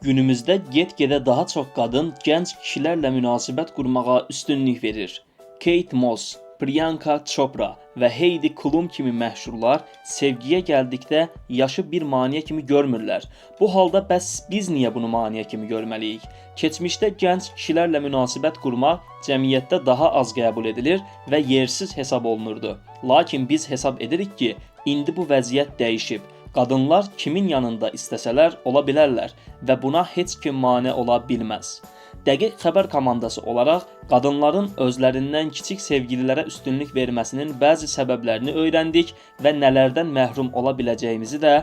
Günümüzdə get-gedə daha çox qadın gənc kişilərlə münasibət qurmağa üstünlük verir. Kate Moss, Priyanka Chopra və Heidi Klum kimi məşhurlar sevgiyə gəldikdə yaşı bir maneə kimi görmürlər. Bu halda bəs biz niyə bunu maneə kimi görməliyik? Keçmişdə gənc kişilərlə münasibət qurmaq cəmiyyətdə daha az qəbul edilir və yersiz hesab olunurdu. Lakin biz hesab edirik ki, indi bu vəziyyət dəyişib. Qadınlar kimin yanında istəsələr ola bilərlər və buna heç kim mane ola bilməz. Dəqiq xəbər komandası olaraq qadınların özlərindən kiçik sevgililərə üstünlük verməsinin bəzi səbəblərini öyrəndik və nələrdən məhrum ola biləcəyimizi də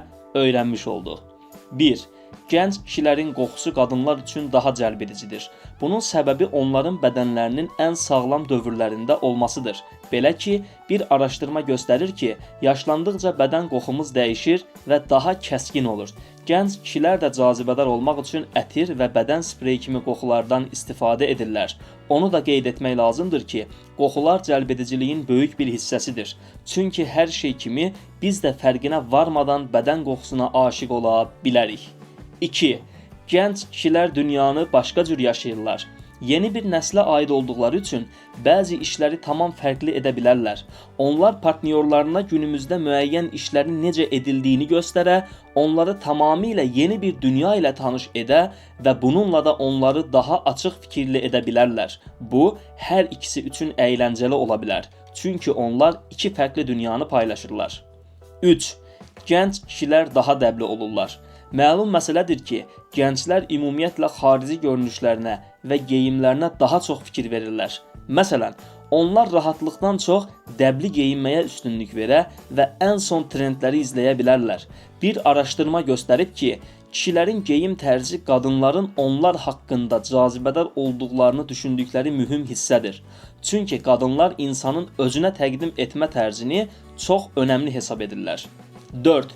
öyrənmiş olduq. 1. Gənc kişilərin qoxusu qadınlar üçün daha cəlbedicidir. Bunun səbəbi onların bədənlərinin ən sağlam dövrlərində olmasıdır. Belə ki, bir araşdırma göstərir ki, yaşlandıqca bədən qoxumuz dəyişir və daha kəskin olur. Gənc kişilər də cazibədar olmaq üçün ətir və bədən spreyi kimi qoxulardan istifadə edirlər. Onu da qeyd etmək lazımdır ki, qoxular cəlbediciliyin böyük bir hissəsidir. Çünki hər şey kimi biz də fərqinə varmadan bədən qoxusuna aşiq ola bilərik. 2. Gənc kişilər dünyanı başqa cür yaşayırlar. Yeni bir nəslə aid olduqları üçün bəzi işləri tamam fərqli edə bilərlər. Onlar partnyorlarına günümüzdə müəyyən işlərin necə edildiyini göstərə, onları tamamilə yeni bir dünya ilə tanış edə və bununla da onları daha açıq fikirli edə bilərlər. Bu, hər ikisi üçün əyləncəli ola bilər. Çünki onlar iki fərqli dünyanı paylaşırlar. 3. Gənc kişilər daha dəbli olurlar. Məlum məsələdir ki, gənclər ümumiyyətlə xarici görünüşlərinə və geyimlərinə daha çox fikir verirlər. Məsələn, onlar rahatlıqdan çox dəbli geyinməyə üstünlük verə və ən son trendləri izləyə bilərlər. Bir araşdırma göstərib ki, kişilərin geyim tərzi qadınların onlar haqqında cazibədar olduqlarını düşündükləri mühüm hissədir. Çünki qadınlar insanın özünə təqdim etmə tərzini çox önəmli hesab edirlər. 4.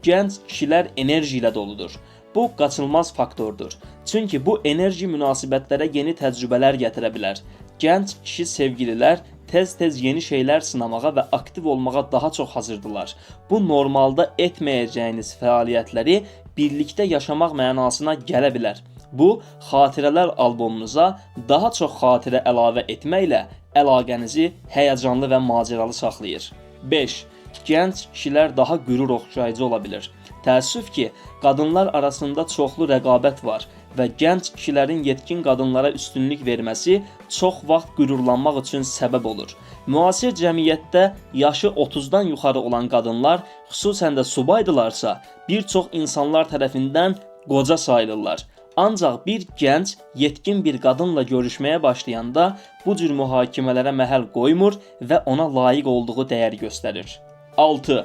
Gənc kişilər enerji ilə doludur. Bu, qaçılmaz faktordur. Çünki bu enerji münasibətlərə yeni təcrübələr gətirə bilər. Gənc kişi sevgililər tez-tez yeni şeylər sınamağa və aktiv olmağa daha çox hazırdılar. Bu, normalda etməyəcəyiniz fəaliyyətləri birlikdə yaşamaq mənasına gələ bilər. Bu, xatirələr albomunuza daha çox xatirə əlavə etməklə əlaqənizi həyəcanlı və macəralı saxlayır. 5. Gənc kişilər daha qürur oxşayıcı ola bilir. Təəssüf ki, qadınlar arasında çoxlu rəqabət var və gənc kişilərin yetkin qadınlara üstünlük verməsi çox vaxt qürurlanmaq üçün səbəb olur. Müasir cəmiyyətdə yaşı 30-dan yuxarı olan qadınlar, xüsusən də subaydılarsa, bir çox insanlar tərəfindən qoca sayılırlar. Ancaq bir gənc, yetkin bir qadınla görüşməyə başlayanda bu cür mühakimələrə məhəl qoymur və ona layiq olduğu dəyəri göstərir. 6.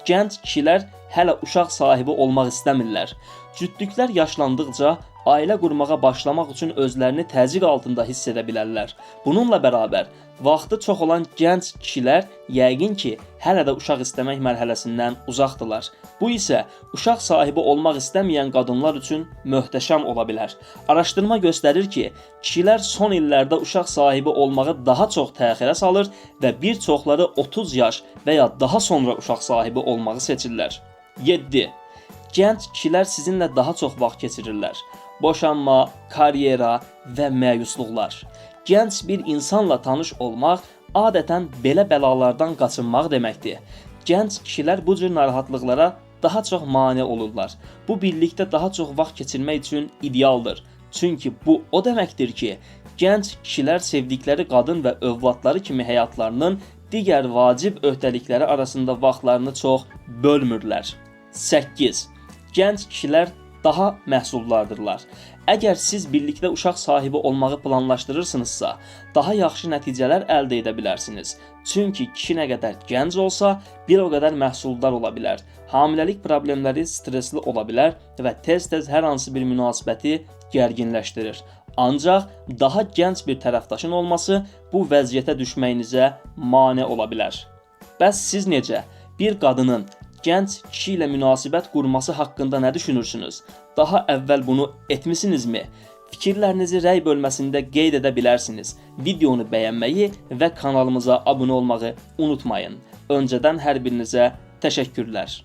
Gənc kişilər hələ uşaq sahibi olmaq istəmirlər. Cütlüklər yaşlandıqca ailə qurmağa başlamaq üçün özlərini təzyiq altında hiss edə bilərlər. Bununla bərabər, vaxtı çox olan gənc kişilər yəqin ki, hələ də uşaq istəmək mərhələsindən uzaqdırlar. Bu isə uşaq sahibi olmaq istəməyən qadınlar üçün möhtəşəm ola bilər. Araşdırma göstərir ki, kişilər son illərdə uşaq sahibi olmağı daha çox təxirə salır və bir çoxları 30 yaş və ya daha sonra uşaq sahibi olmağı seçirlər. 7. Gənc kişilər sizinlə daha çox vaxt keçirirlər. Boşanma, karyera və məyusluqlar. Gənc bir insanla tanış olmaq adətən belə bəlalardan qaçınmaq deməkdir. Gənc kişilər bu cür narahatlıqlara daha çox mane olurlar. Bu birlikdə daha çox vaxt keçirmək üçün idealdır. Çünki bu o deməkdir ki, gənc kişilər sevdikləri qadın və övladları kimi həyatlarının digər vacib öhdəlikləri arasında vaxtlarını çox bölmürlər. 8. Gənc kişilər daha məhsuldardırlar. Əgər siz birlikdə uşaq sahibi olmağı planlaşdırırsınızsa, daha yaxşı nəticələr əldə edə bilərsiniz. Çünki kişi nə qədər gənc olsa, bir o qədər məhsuldar ola bilər. Hamiləlik problemləri stresli ola bilər və tez-tez hər hansı bir münasibəti gərginləşdirir. Ancaq daha gənc bir tərəfdaşın olması bu vəziyyətə düşməyinizə mane ola bilər. Bəs siz necə? Bir qadının gənc kişi ilə münasibət qurması haqqında nə düşünürsünüz? Daha əvvəl bunu etmisinizmi? Fikirlərinizi rəy bölməsində qeyd edə bilərsiniz. Videonu bəyənməyi və kanalımıza abunə olmağı unutmayın. Öncədən hər birinizə təşəkkürlər.